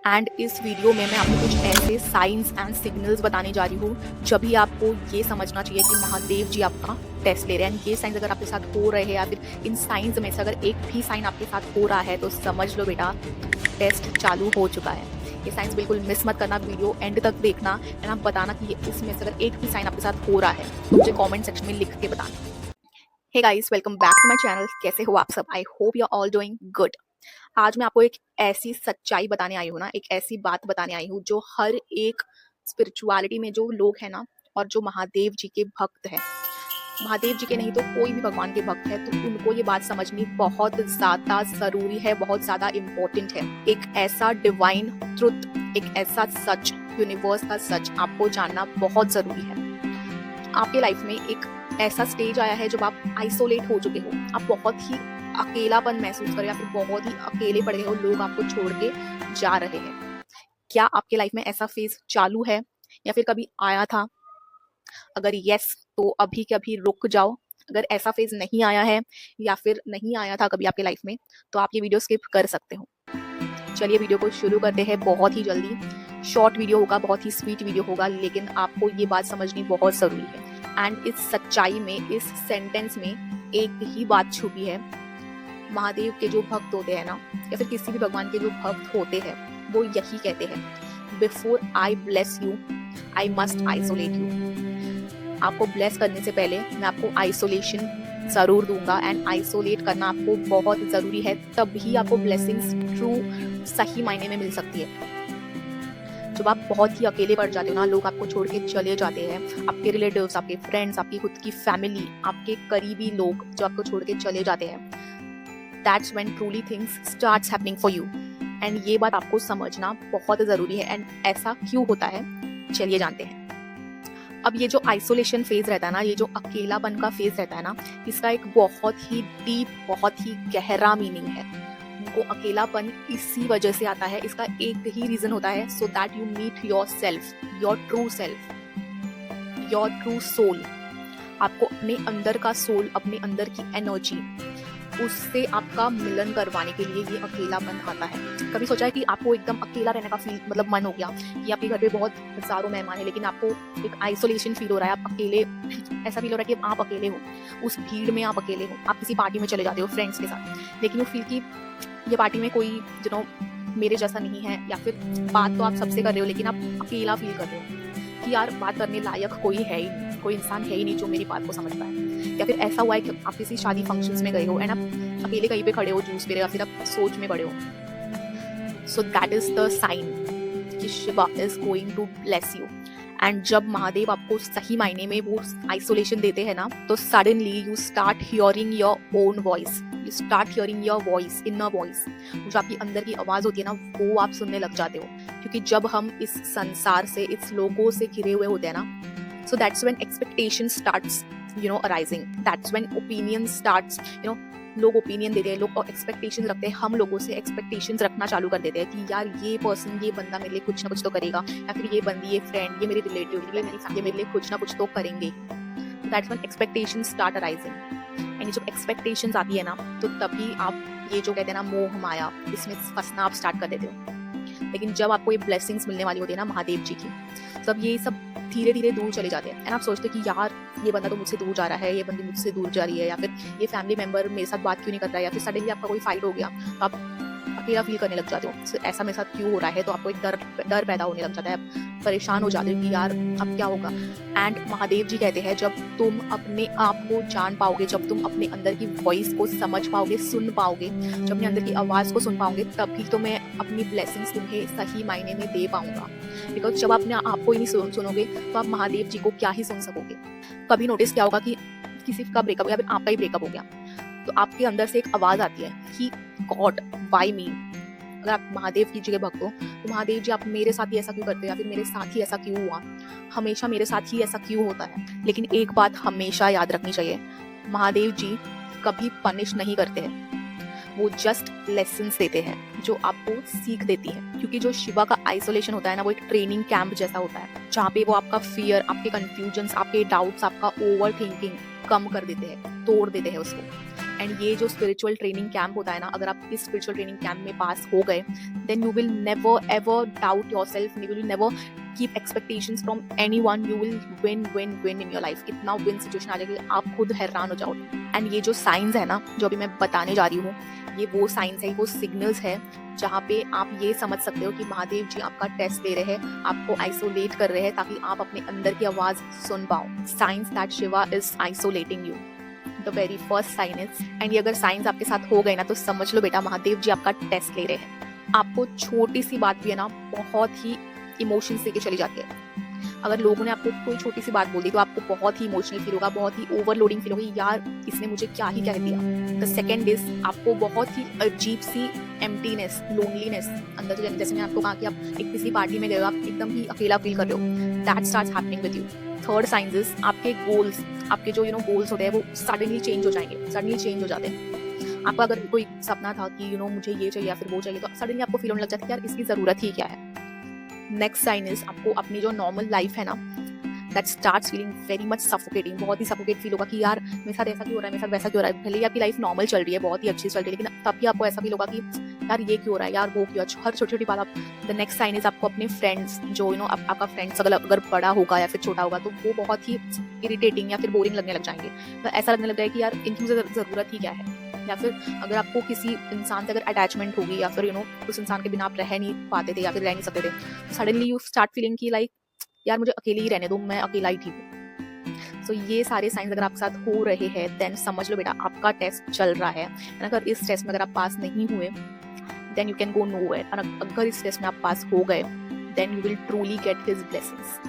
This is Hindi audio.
एंड इस वीडियो में मैं आपको कुछ ऐसे साइंस एंड सिग्नल्स बताने जा रही हूँ जब भी आपको ये समझना चाहिए कि महादेव जी आपका टेस्ट ले रहे हैं। ये साइंस अगर आपके साथ हो रहे हैं या फिर इन साइंस में से अगर एक भी साइन आपके साथ हो रहा है तो समझ लो बेटा टेस्ट चालू हो चुका है। ये साइंस बिल्कुल मिस मत करना, वीडियो एंड तक देखना एंड आप बताना कि ये इसमें से अगर एक भी साइन आपके साथ हो रहा है तो मुझे कमेंट सेक्शन में लिख के बताना। Hey guys, welcome back to my channel. कैसे हो आप सब? I hope you are all doing good. आज मैं आपको एक ऐसी सच्चाई बताने आई हूँ ना, एक ऐसी बात बताने आई हूँ जो हर एक स्पिरिचुअलिटी में जो लोग हैं ना और जो महादेव जी के भक्त हैं, महादेव जी के नहीं तो कोई भी भगवान के भक्त है, तो उनको ये बात समझनी बहुत ज्यादा जरूरी है, बहुत ज्यादा इम्पोर्टेंट है। एक ऐसा डिवाइन ट्रुथ, एक ऐसा सच, यूनिवर्स का सच आपको जानना बहुत जरूरी है। आपके लाइफ में एक ऐसा स्टेज आया है जब आप आइसोलेट हो चुके हो, आप बहुत ही अकेलापन महसूस कर रहे हो या फिर बहुत ही अकेले पड़ गए हो, लोग आपको छोड़ के जा रहे हैं। क्या आपके लाइफ में ऐसा फेज चालू है या फिर कभी आया था? अगर यस तो अभी के अभी रुक जाओ। अगर ऐसा फेज नहीं आया है या फिर नहीं आया था कभी आपके लाइफ में तो आप ये वीडियो स्किप कर सकते हो। चलिए वीडियो को शुरू करते हैं। बहुत ही जल्दी शॉर्ट वीडियो होगा, बहुत ही स्वीट वीडियो होगा, लेकिन आपको ये बात समझनी बहुत जरूरी है। एंड इस सच्चाई में, इस सेंटेंस में एक ही बात छुपी है। महादेव के जो भक्त होते हैं ना या फिर किसी भी भगवान के जो भक्त होते हैं वो यही कहते हैं, before I bless you I must isolate you. आपको ब्लेस करने से पहले मैं आपको आइसोलेशन जरूर दूंगा एंड आइसोलेट करना आपको बहुत जरूरी है, तभी आपको ब्लेसिंग्स ट्रू सही मायने में मिल सकती है। जब आप बहुत ही अकेले पड़ जाते हो ना, लोग आपको छोड़ के चले जाते हैं, आपके रिलेटिव्स, आपके फ्रेंड्स, आपकी खुद की फैमिली, आपके करीबी लोग जो आपको छोड़ के चले जाते हैं, that's when truly things starts happening for you. And ये बात आपको समझना बहुत जरूरी है। एंड ऐसा क्यों होता है, चलिए जानते हैं। अब ये जो आइसोलेशन फेज रहता है ना, ये जो अकेलापन का फेज रहता है ना, इसका एक बहुत ही डीप, बहुत ही गहरा मीनिंग है। उनको अकेलापन इसी वजह से आता है, इसका एक ही रीजन होता है, so that you meet your self, your true self, your true soul. आपको अपने अंदर का सोल, अपने अंदर की एनर्जी, उससे आपका मिलन करवाने के लिए ये अकेलापन आता है। कभी सोचा है कि आपको एकदम अकेला रहने का फील मतलब मन हो गया कि आपके घर पे बहुत हजारों मेहमान है लेकिन आपको एक आइसोलेशन फील हो रहा है, आप अकेले, ऐसा फील हो रहा है कि आप अकेले हो, उस भीड़ में आप अकेले हो। आप किसी पार्टी में चले जाते हो फ्रेंड्स के साथ, लेकिन वो फील की ये पार्टी में कोई मेरे जैसा नहीं है, या फिर बात तो आप सबसे कर रहे हो लेकिन आप अकेला फील कर रहे हो कि यार बात करने लायक कोई है ही नहीं, कोई इंसान है ही नहीं जो मेरी बात को समझ पाए। या फिर ऐसा हुआ है कि आप किसी शादी फंक्शंस में गए हो एंड आप अकेले कहीं पे खड़े हो जूस पी रहे हो या फिर आप सोच में पड़े हो। So that is the sign कि Shiva is going to bless you. And जब महादेव आपको सही मायने में वो आइसोलेशन देते हैं ना, तो suddenly you start hearing your own voice, you start hearing your voice, inner voice. जो आपकी अंदर की आवाज होती है ना, वो आप सुनने लग जाते हो। क्योंकि जब हम इस संसार से, इस लोगों से घिरे हुए होते हैं ना, so that's when expectation starts arising, that's when opinion starts, लोग ओपिनियन देते हैं, लोग एक्सपेक्टेशंस रखते हैं, हम लोगों से एक्सपेक्टेशंस रखना चालू कर देते हैं कि यार ये पर्सन, ये बंदा मेरे लिए कुछ ना कुछ तो करेगा, या फिर ये बंदी, ये फ्रेंड, ये मेरे रिलेटिव, ये मेरे लिए कुछ ना कुछ तो करेंगे। That's when expectations start arising. And जब एक्सपेक्टेशंस आती है ना, तो तभी आप ये जो कहते हैं ना मोह माया, इसमें फंसना आप स्टार्ट कर देते हो। लेकिन जब आपको ये ब्लेसिंग्स मिलने वाली होती है ना महादेव जी की, तब ये सब धीरे धीरे दूर चले जाते हैं। एंड आप सोचते हैं कि यार ये बंदा तो मुझसे दूर जा रहा है, ये बंदी मुझसे दूर जा रही है, या फिर ये फैमिली मेंबर मेरे साथ बात क्यों नहीं कर रहा है, या फिर सडनली आपका कोई फाइट हो गया तो आप अकेला फील करने लग जाते हो। so, ऐसा मेरे साथ क्यों हो रहा है, तो आपको एक डर पैदा होने लग जाता है, आप परेशान हो जाते हो कि यार अब क्या होगा। एंड महादेव जी कहते हैं जब तुम अपने आप को जान पाओगे, जब तुम अपने अंदर की वॉइस को समझ पाओगे, सुन पाओगे, जब अपने अंदर की आवाज को सुन पाओगे, तभी तो मैं अपनी ब्लेसिंग्स तुम्हें सही मायने में दे पाऊंगा। बिकॉज जब आप अपने आप को ही नहीं सुनोगे तो आप महादेव जी को क्या ही सुन सकोगे। कभी नोटिस क्या होगा कि किसी का ब्रेकअप या फिर आपका ही ब्रेकअप हो गया तो आपके अंदर से एक आवाज आती है कि गॉड व्हाई मी। अगर आप महादेव की जगह भक्त हो तो महादेव जी आप मेरे साथ ही ऐसा क्यों करते हो, या फिर मेरे साथ ही ऐसा क्यों हुआ, हमेशा मेरे साथ ही ऐसा क्यों होता है। लेकिन एक बात हमेशा याद रखनी चाहिए, महादेव जी कभी पनिश नहीं करते हैं, वो जस्ट लेसन्स देते हैं जो आपको सीख देती है। क्योंकि जो शिवा का आइसोलेशन होता है ना, वो एक ट्रेनिंग कैंप जैसा होता है, जहाँ पे वो आपका फियर, आपके कंफ्यूजन्स, आपके डाउट्स, आपका ओवर थिंकिंग कम कर देते हैं, तोड़ देते हैं उसको। एंड ये जो स्पिरिचुअल ट्रेनिंग कैंप होता है ना, अगर आप इस स्पिरिचुअल ट्रेनिंग कैंप में पास हो गए, then you will never ever doubt your self, you will never keep expectations from anyone, you will win win win in your life. इतना विन सिचुएशन आ जाएगी आप खुद हैरान हो जाओगे। एंड ये जो साइंस है ना जो अभी मैं बताने जा रही हूँ, ये वो साइंस है, वो सिग्नल्स है जहाँ पे आप ये समझ सकते हो कि महादेव जी आपका टेस्ट ले रहे हैं, आपको आइसोलेट कर रहे हैं ताकि आप अपने अंदर की आवाज सुन पाओ। Since that Shiva is isolating you, the very first sign is. And ये अगर साइंस आपके साथ हो गए ना तो समझ लो बेटा महादेव जी आपका टेस्ट ले रहे हैं। आपको छोटी सी बात भी है ना बहुत ही इमोशंस लेके चली जाती है। अगर लोगों ने आपको कोई छोटी सी बात बोल दी तो आपको बहुत ही इमोशनल फील होगा, बहुत ही ओवरलोडिंग फील होगी, यार इसने मुझे क्या ही कह दिया। द सेकेंड इज आपको बहुत ही अजीब सी एम्प्टीनेस, लोनलीनेस अंदर से, जैसे मैंने आपको कहा कि आप एक किसी पार्टी में गए हो, आप एकदम ही अकेला फील कर रहे हो, that starts happening with you. Third science is आपके गोल्स, आपके जो गोल्स होते हैं वो सडनली चेंज हो जाएंगे, सडनली चेंज हो जाते हैं। आपका अगर कोई सपना था कि मुझे ये चाहिए या फिर वो चाहिए, तो सडनली आपको फील होने लग जाता है कि यार इसकी जरूरत ही क्या है। नेक्स्ट साइन इज आपको अपनी जो नॉर्मल लाइफ है ना, that starts feeling very much suffocating, बहुत ही सफोकेट फील होगा कि यार मेरे साथ ऐसा क्यों हो रहा है, मेरे साथ वैसा क्यों हो रहा है। भले ही आपकी लाइफ नॉर्मल चल रही है, बहुत ही अच्छी चल रही है, लेकिन तब भी आपको ऐसा फील होगा कि यार ये क्यों हो रहा है, यार वो क्यों, हर छोटी छोटी बात आप। द नेक्स्ट साइन इज आपको अपने फ्रेंड्स जो आपका फ्रेंड्स अगर बड़ा होगा या फिर छोटा होगा तो वो बहुत ही इरिटेटिंग या फिर बोरिंग लगने लग जाएंगे। तो ऐसा लगने लग जाएगा कि यार इनकी मुझे जरूरत ही क्या है। या फिर अगर आपको किसी इंसान से अगर अटैचमेंट होगी या फिर उस इंसान के बिना आप रह नहीं पाते थे या फिर रह नहीं सकते थे, तो सडनली यू स्टार्ट फीलिंग की लाइक यार मुझे अकेले ही रहने दो, मैं अकेला ही ठीक हूँ। सो ये सारे साइंस अगर आपके साथ हो रहे हैं देन समझ लो बेटा आपका टेस्ट चल रहा है। अगर इस टेस्ट में अगर आप पास नहीं हुए then you can go nowhere, और अगर इस टेस्ट में आप पास हो गए then you will truly get his blessings.